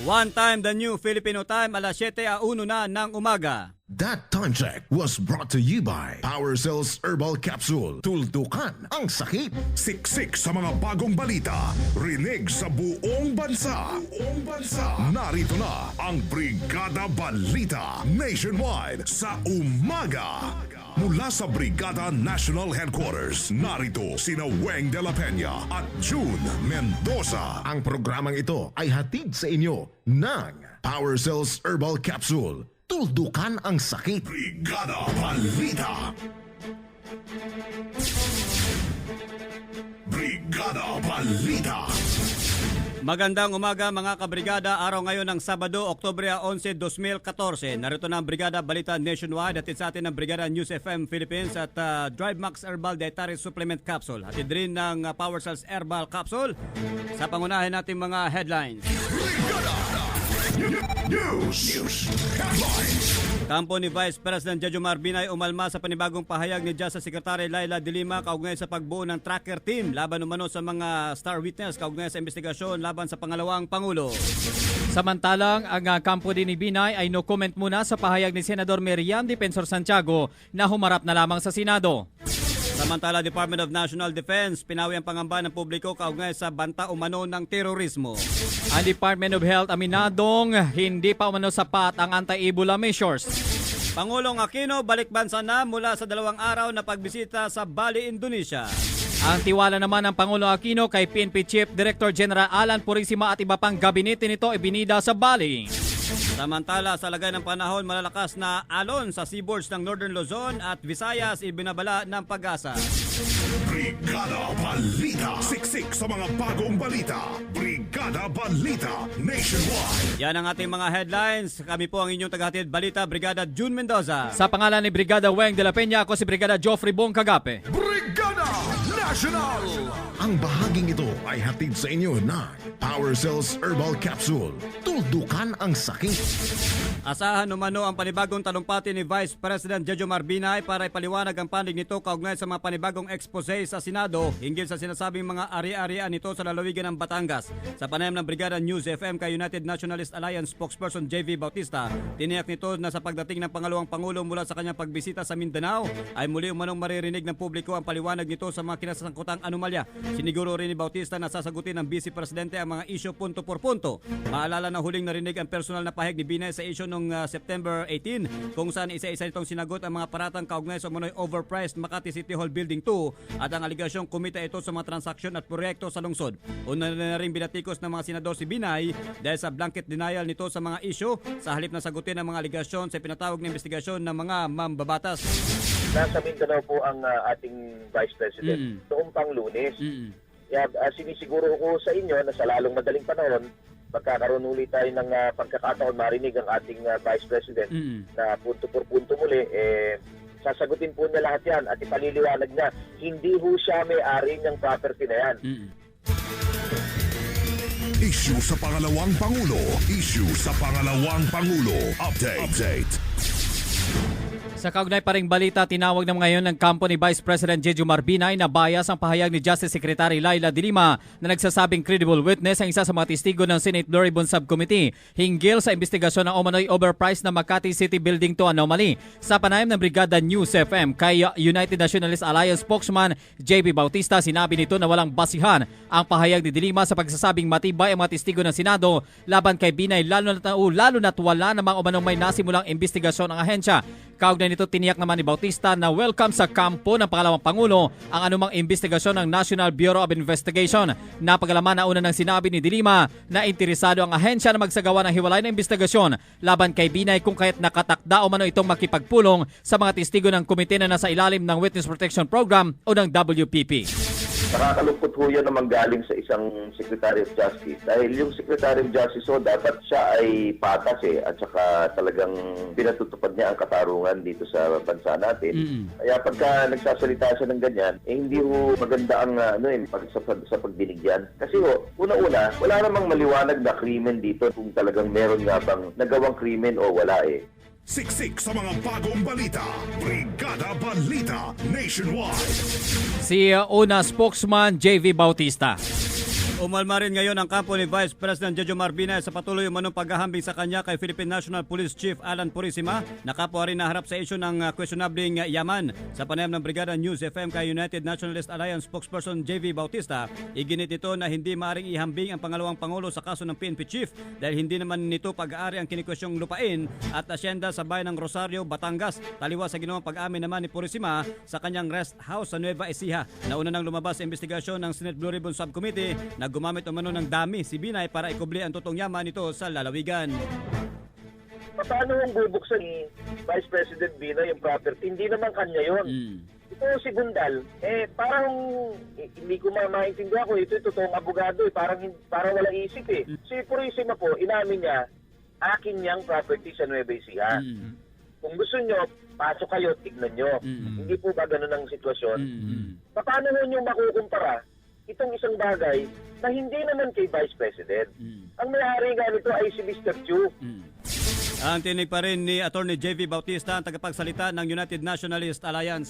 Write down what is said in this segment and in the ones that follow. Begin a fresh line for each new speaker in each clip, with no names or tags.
One time the new Filipino time, alas 7:01 na ng umaga.
That time check was brought to you by Power Cells Herbal Capsule. Tultukan ang sakit.
Siksik sa mga bagong balita. Rinig sa buong bansa. Narito na ang Brigada Balita Nationwide sa umaga. Mula sa Brigada National Headquarters, narito sina Weng de la Peña at June Mendoza.
Ang programang ito ay hatid sa inyo ng Power Cells Herbal Capsule. Tuldukan ang sakit.
Brigada Balita. Brigada Balita.
Magandang umaga mga kabrigada, araw ngayon ng Sabado, Oktubre 11, 2014. Narito na ang Brigada Balita Nationwide, hatid sa atin ng Brigada News FM Philippines at Drive Max Herbal Dietary Supplement Capsule. Hatid rin ng Power Cells Herbal Capsule sa pangunahin natin mga headlines.
News Headlines.
Kampo ni Vice President Jejomar Binay umalma sa panibagong pahayag ni Justice Secretary Laila De Lima kaugnay sa pagbuo ng tracker team laban umano sa mga star witness kaugnay sa investigasyon laban sa pangalawang Pangulo.
Samantalang, ang kampo din ni Binay ay no comment muna sa pahayag ni Senador Miriam Defensor Santiago na humarap na lamang sa Senado.
Samantala, Department of National Defense, pinawi ang pangamba ng publiko kaugnay sa banta umano ng terorismo.
Ang Department of Health aminadong hindi pa umano sapat ang anti-Ebola measures.
Pangulong Aquino balik bansa na mula sa 2 araw na pagbisita sa Bali, Indonesia.
Ang tiwala naman ng Pangulong Aquino kay PNP Chief Director General Alan Purisima at iba pang gabinete nito ibinida sa Bali.
Samantala, sa lagay ng panahon, malalakas na alon sa seaboards ng Northern Luzon at Visayas ibinabala ng Pag-asa.
Brigada Balita. Siksik sa mga bagong balita. Brigada Balita Nationwide.
Yan ang ating mga headlines. Kami po ang inyong tagahatid balita, Brigada June Mendoza.
Sa pangalan ni Brigada Weng de la Peña, ako si Brigada Joffrey Bong Kagape.
Brigada National.
Ang bahaging ito ay hatid sa inyo ng Power Cells Herbal Capsule. Tuldukan ang sakit.
Asahan umano ang panibagong talumpati ni Vice President Jejomar Binay para ipaliwanag ang panig nito kaugnay sa mga panibagong expose sa Senado hinggil sa sinasabing mga ari-arian nito sa lalawigan ng Batangas. Sa panayam ng Brigada News FM kay United Nationalist Alliance spokesperson JV Bautista, tiniyak nito na sa pagdating ng pangalawang Pangulo mula sa kanyang pagbisita sa Mindanao ay muli umanong maririnig ng publiko ang paliwanag nito sa mga kinasangkutang anomalya. Siniguro rin ni Bautista na sasagutin ng Vice Presidente ang mga isyu punto por punto. Maalala na huling narinig ang personal na pahayag ni Binay sa isyu noong September 18 kung saan isa-isa nitong sinagot ang mga paratang kaugnay sa umano'y overpriced Makati City Hall Building 2 at ang aligasyong kumita ito sa mga transaksyon at proyekto sa lungsod. Una na rin binatikos ng mga senador si Binay dahil sa blanket denial nito sa mga isyu sa halip na sagutin ang mga aligasyon sa pinatawag na investigasyon ng mga mambabatas.
Nasa Mindanao po ang ating Vice President noong pang Lunes. Sinisiguro ko sa inyo na sa lalong madaling panahon, magkakaroon ulit tayo ng pagkakataon marinig ang ating Vice President na punto por punto muli, sasagutin po niya lahat yan at ipaliliwanag niya, hindi ho siya may-ari ng property na yan.
Issue sa pangalawang Pangulo. Issue sa pangalawang Pangulo. Update.
Sa kaugnay pa ring balita, tinawag na ngayon ng kampo ni Vice President Jejomar Binay na bias ang pahayag ni Justice Secretary Laila De Lima na nagsasabing credible witness ang isa sa mga testigo ng Senate Blue Ribbon Subcommittee hinggil sa investigasyon ng umano'y overpriced na Makati City Building 2 anomaly. Sa panayam ng Brigada News FM kay United Nationalist Alliance spokesman JB Bautista, sinabi nito na walang basihan ang pahayag ni De Lima sa pagsasabing matibay ang mga testigo ng Senado laban kay Binay lalo na't wala namang umanong may nasimulang investigasyon ng ahensya. Kaugnay nito, tiniyak naman ni Bautista na welcome sa kampo ng pangalawang Pangulo ang anumang investigasyon ng National Bureau of Investigation. Napagalaman na una ng sinabi ni De Lima na interesado ang ahensya na magsagawa ng hiwalay na investigasyon laban kay Binay kung kaya't nakatakda o mano itong makipagpulong sa mga testigo ng komite na nasa ilalim ng Witness Protection Program o ng WPP.
Nakakalungkot ho yan na manggaling sa isang Secretary of Justice. Dahil yung Secretary of Justice dapat siya ay patas at saka talagang pinatutupad niya ang katarungan dito sa bansa natin. Kaya pagka nagsasalita siya ng ganyan, hindi ho maganda ang sa pagbinigyan. Kasi una-una, wala namang maliwanag na krimen dito kung talagang meron nga bang nagawang krimen o wala
Siksik sa mga bagong balita. Brigada Balita Nationwide.
Si una spokesman JV Bautista.
Umalma rin ngayon ang kampo ni Vice President Jejomar Binay sa patuloy umanong paghahambing sa kanya kay Philippine National Police Chief Alan Purisima na kapwa rin naharap sa isyu ng questionabling yaman. Sa panayam ng Brigada News FM kay United Nationalist Alliance spokesperson JV Bautista, iginit nito na hindi maaring ihambing ang pangalawang pangulo sa kaso ng PNP Chief dahil hindi naman nito pag-aari ang kinikwestyong lupain at asyenda sa bayan ng Rosario, Batangas. Taliwas sa ginawang pag-amin naman ni Purisima sa kanyang rest house sa Nueva Ecija. Nauna nang lumabas sa investigasyon ng Senate Blue Ribbon Subcommittee na gumamit umano ng dami si Binay para ikubli ang totoong yaman nito sa lalawigan.
Paano yung bubuksan ni Vice President Binay yung property? Hindi naman kanya yun. Ito si Gundal, parang hindi ko maintindihan ko, ito totoong abogado, parang walang isip eh. Si Purisima po, inamin niya, akin niyang property sa Nueva Ecija. Kung gusto nyo, pasok kayo, tignan nyo. Hindi po ba ganun ang sitwasyon? Paano nyo makukumpara itong isang bagay na hindi naman kay Vice President? Ang may-ari nga nito ay si Mr. Chu.
Ang tinig pa rin ni Attorney JV Bautista, ang tagapagsalita ng United Nationalist Alliance.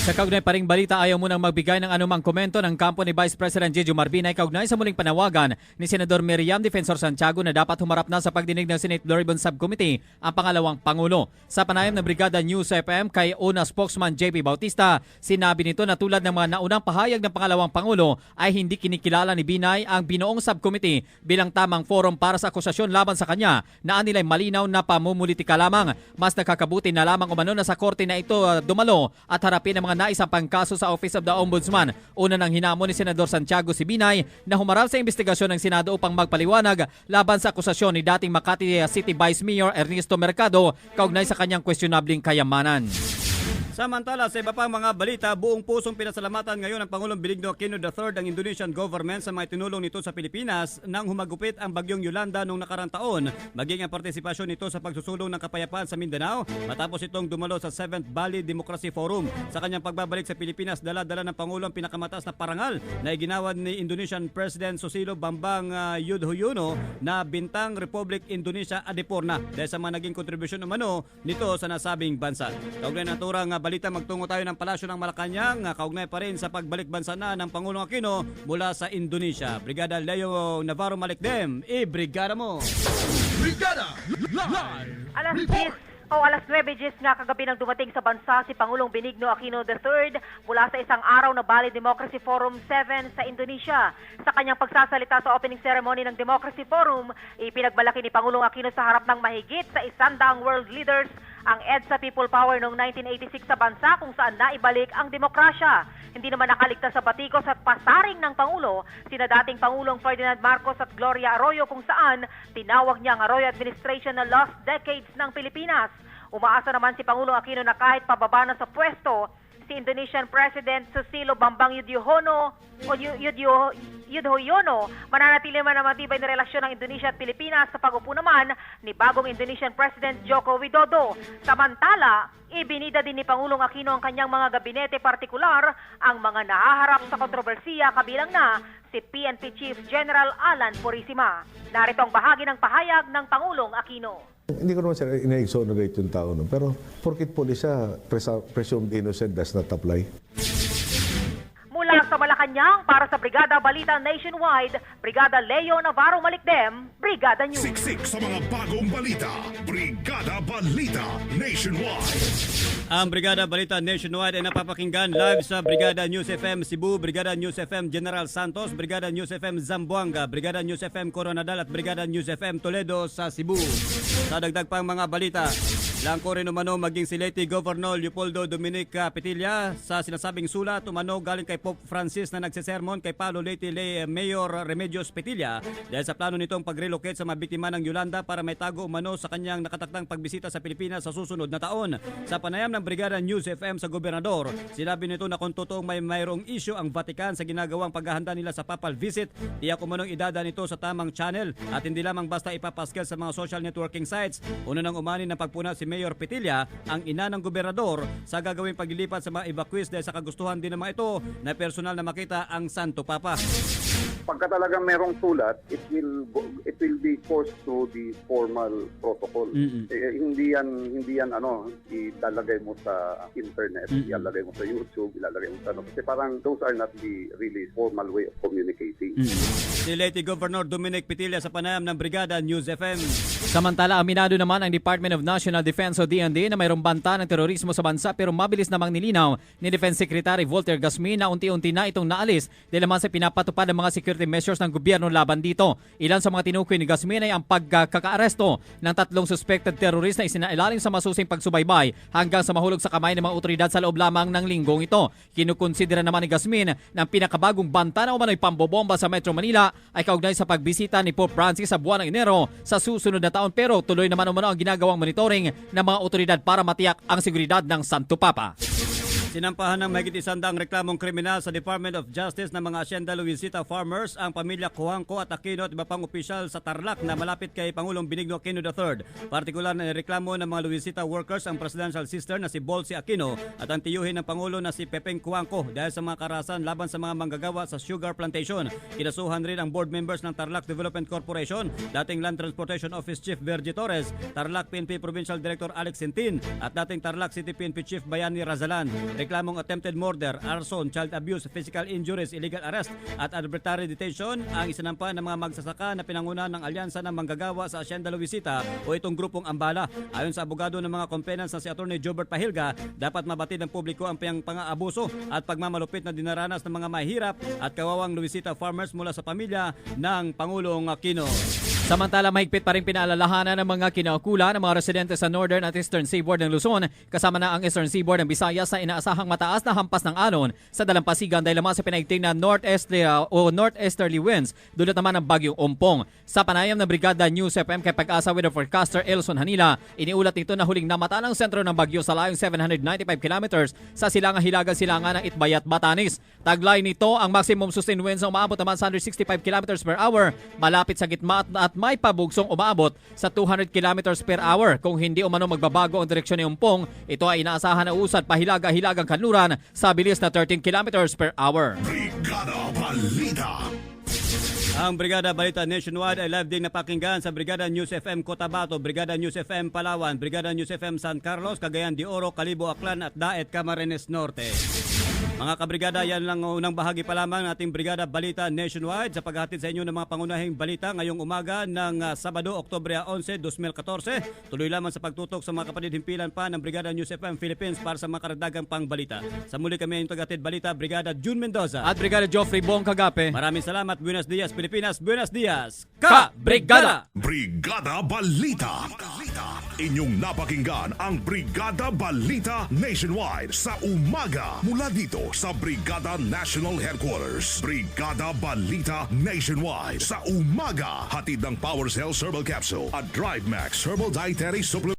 Sa kaugnay pa ring balita, ayaw munang magbigay ng anumang komento ng kampo ni Vice President Jejomar Binay kaugnay sa muling panawagan ni Senador Miriam Defensor Santiago na dapat humarap na sa pagdinig ng Senate Blue Ribbon Subcommittee ang pangalawang Pangulo. Sa panayam ng Brigada News FM kay una spokesman JV Bautista, sinabi nito na tulad ng mga naunang pahayag ng pangalawang Pangulo ay hindi kinikilala ni Binay ang binuong subcommittee bilang tamang forum para sa akusasyon laban sa kanya na anilay malinaw na pamumulitika lamang. Mas nakakabuti na lamang umano na sa korte na ito dumalo at harapin ang mga naisampang kaso sa Office of the Ombudsman. Una nang hinamon ni Senador Santiago si Binay na humarap sa investigasyon ng Senado upang magpaliwanag laban sa akusasyon ni dating Makati City Vice Mayor Ernesto Mercado kaugnay sa kanyang questionabling kayamanan.
Samantala, sa iba pang mga balita, buong pusong pinasalamatan ngayon ng Pangulong Benigno Aquino III ang Indonesian government sa mga tinulong nito sa Pilipinas nang humagupit ang bagyong Yolanda noong nakarang taon, maging ang partisipasyon nito sa pagsusulong ng kapayapaan sa Mindanao matapos itong dumalo sa 7th Bali Democracy Forum. Sa kanyang pagbabalik sa Pilipinas, dala-dala ng Pangulo ang pinakamataas na parangal na iginawad ni Indonesian President Susilo Bambang Yudhoyono na Bintang Republic Indonesia Adiporna dahil sa mga naging kontribusyon umano nito sa nasabing bansa. Kaugnay naturang balita, magtungo tayo ng Palasyo ng Malacanang, kaugnay pa rin sa pagbalik bansa na ng Pangulong Aquino mula sa Indonesia. Brigada Leo Navarro Malikdem, i-brigada mo!
Brigada Live
Alas 9:10 nga kagabi nang dumating sa bansa si Pangulong Benigno Aquino III mula sa isang araw na Bali Democracy Forum 7 sa Indonesia. Sa kanyang pagsasalita sa opening ceremony ng Democracy Forum, ipinagmalaki ni Pangulong Aquino sa harap ng mahigit sa 100 world leaders ang EDSA People Power noong 1986 sa bansa kung saan naibalik ang demokrasya. Hindi naman nakaligtas sa batikos at pasaring ng Pangulo sina dating Pangulong Ferdinand Marcos at Gloria Arroyo kung saan tinawag niya ang Arroyo administration na lost decades ng Pilipinas. Umaasa naman si Pangulong Aquino na kahit pababa na sa pwesto si Indonesian President Susilo Bambang Yudhoyono, mananatili naman ang matibay na relasyon ng Indonesia at Pilipinas sa pag-upo naman ni bagong Indonesian President Joko Widodo. Samantala, ibinida din ni Pangulong Aquino ang kanyang mga gabinete, partikular ang mga nahaharap sa kontrobersiya kabilang na si PNP Chief General Alan Purisima. Narito ang bahagi ng pahayag ng Pangulong Aquino.
Hindi ko naman sila ina-exonerate yung tao, no? Pero porkit police siya, presumed innocent does not apply.
Mula sa Malacanang, para sa Brigada Balita Nationwide, Brigada Leo Navarro Malikdem, Brigada News.
Siksik sa mga bagong balita. Brigada Balita Nationwide.
Ang Brigada Balita Nationwide ay napapakinggan live sa Brigada News FM Cebu, Brigada News FM General Santos, Brigada News FM Zamboanga, Brigada News FM Coronadal at Brigada News FM Toledo sa Cebu. Sa dagdag pang mga balita, langko rin umano maging si Leyte Governor Leopoldo Dominic Petilla sa sinasabing sulat umano galing kay Pope Francis na nagsesermon kay Palo Leyte Mayor Remedios Petilla dahil sa plano nitong pag-relocate sa mga biktima ng Yolanda para may tago umano sa kanyang nakataktang pagbisita sa Pilipinas sa susunod na taon. Sa panayam ng Brigada News FM sa Gobernador, sinabi nito na kung totoong mayroong issue ang Vatican sa ginagawang paghahanda nila sa papal visit, tiyak umanong idada nito sa tamang channel at hindi lamang basta ipapaskel sa mga social networking sites. Una nang umani ng pagpuna si Mayor Petilla, ang ina ng gobernador, sa gagawing paglilipat sa mga evacuees dahil sa kagustuhan din naman ito na personal na makita ang Santo Papa.
Pagka talagang merong sulat, it will be forced to the formal protocol. Hindi yan ilalagay mo sa internet, ilalagay mo sa YouTube, ilalagay mo sa kasi parang those are not the really formal way of communicating.
Si Leyte Governor Dominic Pitilla sa panayam ng Brigada News FM.
Samantala, aminado naman ang Department of National Defense o DND na mayroong banta ng terorismo sa bansa pero mabilis namang nilinaw ni Defense Secretary Volter Gasmin na unti-unti na itong naalis dahil naman sa pinapatupad ng mga security measures ng gobyerno laban dito. Ilan sa mga tinukoy ni Gasmin ay ang pagkakaaresto ng 3 suspected terrorist na isinailalim sa masusing pagsubaybay hanggang sa mahulog sa kamay ng mga otoridad sa loob lamang ng linggong ito. Kinukonsidera naman ni Gasmin na ang pinakabagong banta na umano'y pambobomba sa Metro Manila ay kaugnay sa pagbisita ni Pope Francis sa buwan ng Enero sa susunod na taon pero tuloy naman umano ang ginagawang monitoring ng mga otoridad para matiyak ang seguridad ng Santo Papa.
Sinampahan ng mahigit 100 reklamong kriminal sa Department of Justice ng mga Hacienda Luisita farmers ang pamilya Cuangco at Aquino at iba pang opisyal sa Tarlac na malapit kay Pangulong Benigno Aquino III. Partikular na reklamo ng mga Luisita workers ang presidential sister na si Bolsi Aquino at ang tiyuhin ng Pangulo na si Pepeng Cuangco dahil sa mga karahasan laban sa mga manggagawa sa sugar plantation. Kinasuhan rin ang board members ng Tarlac Development Corporation, dating Land Transportation Office Chief Virgie Torres, Tarlac PNP Provincial Director Alex Sintin at dating Tarlac City PNP Chief Bayani Razalan. Reklamong attempted murder, arson, child abuse, physical injuries, illegal arrest at arbitrary detention ang isinampa ng mga magsasaka na pinangunahan ng alyansa ng manggagawa sa Hacienda Luisita o itong grupong Ambala. Ayon sa abogado ng mga complainants na si Atty. Jobert Pahilga, dapat mabatid ng publiko ang pang-aabuso at pagmamalupit na dinaranas ng mga mahirap at kawawang Luisita farmers mula sa pamilya ng Pangulong Aquino.
Samantala, mahigpit pa rin pinaalalahanan ng mga kinaukulan ng mga residente sa Northern at Eastern Seaboard ng Luzon kasama na ang Eastern Seaboard ng Visayas na inaasahang mataas na hampas ng alon sa dalampasigan dahil naman sa pinaigting na northeasterly winds dulot naman ng bagyong Ompong. Sa panayam ng Brigada News FM kay Pag-asa weather forecaster Elson Hanila, iniulat nito na huling namata ng sentro ng bagyo sa layong 795 kilometers sa silangan-hilagan-silangan ng Itbay at Batanes. Taglay nito ang maximum sustained winds na umaabot naman sa 165 kilometers per hour malapit sa gitna at may pabugsong umaabot sa 200 kilometers per hour. Kung hindi umano magbabago ang direksyon ni Ompong, ito ay inaasahan na usad pahilaga-hilagang kanluran sa bilis na 13 kilometers per hour.
Brigada Balita.
Ang Brigada Balita Nationwide ay live din napakinggan sa Brigada News FM Cotabato, Brigada News FM Palawan, Brigada News FM San Carlos, Cagayan de Oro, Calibo, Aklan at Daet, Camarines Norte. Mga kabrigada, yan lang ang unang bahagi pa lamang ng ating Brigada Balita Nationwide sa paghatid sa inyo ng mga pangunahing balita ngayong umaga ng Sabado, Oktubre 11, 2014. Tuloy lamang sa pagtutok sa mga kapatid himpilan pa ng Brigada News FM Philippines para sa mga karagdagang pang balita. Sa muli kami ang tagatid balita, Brigada June Mendoza
At Brigada Joffrey Bong Kagape.
Maraming salamat. Buenos dias, Pilipinas. Buenos dias, Ka-Brigada!
Brigada Balita. Inyong napakinggan ang Brigada Balita Nationwide sa umaga mula dito sa Brigada National Headquarters. Brigada Balita Nationwide sa umaga. Hatid ng Power Cell Herbal Capsule at Drive Max Herbal Dietary Supplement.